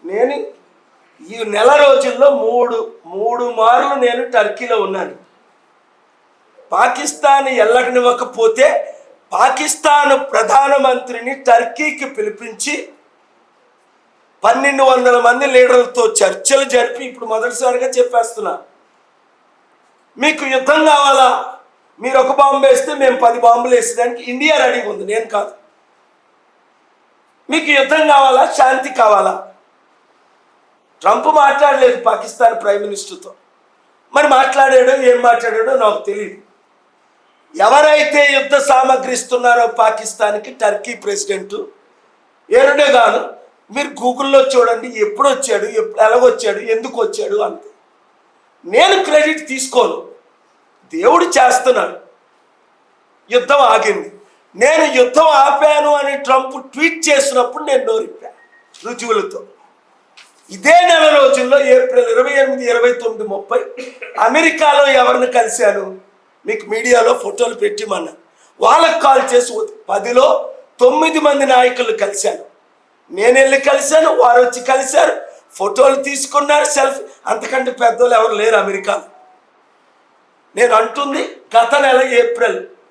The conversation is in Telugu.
నేను ఈ నెల రోజుల్లో మూడు మార్లు నేను టర్కీలో ఉన్నాను. పాకిస్తాన్ వెళ్ళనివ్వకపోతే పాకిస్తాన్ ప్రధానమంత్రిని టర్కీకి పిలిపించి 1200 మంది లీడర్లతో చర్చలు జరిపి ఇప్పుడు మొదటిసారిగా చెప్పేస్తున్నా, మీకు యుద్ధం కావాలా, మీరు ఒక బాంబు వేస్తే మేము 10 బాంబులు వేసేదానికి ఇండియా రెడీగా ఉంది, నేను కాదు. మీకు యుద్ధం కావాలా, శాంతి కావాలా? ట్రంప్ మాట్లాడలేదు పాకిస్తాన్ ప్రైమ్ మినిస్టర్తో. మరి మాట్లాడాడో ఏం మాట్లాడాడో నాకు తెలియదు. ఎవరైతే యుద్ధ సామగ్రి ఇస్తున్నారో పాకిస్తాన్కి టర్కీ ప్రెసిడెంట్ ఎర్డోగాన్, మీరు గూగుల్లో చూడండి, ఎప్పుడు వచ్చాడు, ఎలాగొచ్చాడు, ఎందుకు వచ్చాడు అంతే. నేను క్రెడిట్ తీసుకోను, దేవుడు చేస్తున్నాడు. యుద్ధం ఆగింది. నేను యుద్ధం ఆపాను అని ట్రంప్ ట్వీట్ చేసినప్పుడు నేను నోరిప్పా రుజువులతో. ఇదే నెల రోజుల్లో ఏప్రిల్ 28, 29, 30 అమెరికాలో ఎవరిని కలిశాను మీకు మీడియాలో ఫోటోలు పెట్టిమన్నా. వాళ్ళకి కాల్ చేసి 10లో 9 మంది నాయకులు కలిశాను. నేను వెళ్ళి కలిశాను, వారు వచ్చి కలిశారు, ఫోటోలు తీసుకున్నారు, సెల్ఫీ. అంతకంటే పెద్దోళ్ళు ఎవరు లేరు అమెరికాలో. నేను అంటుంది గత నెల ఏప్రిల్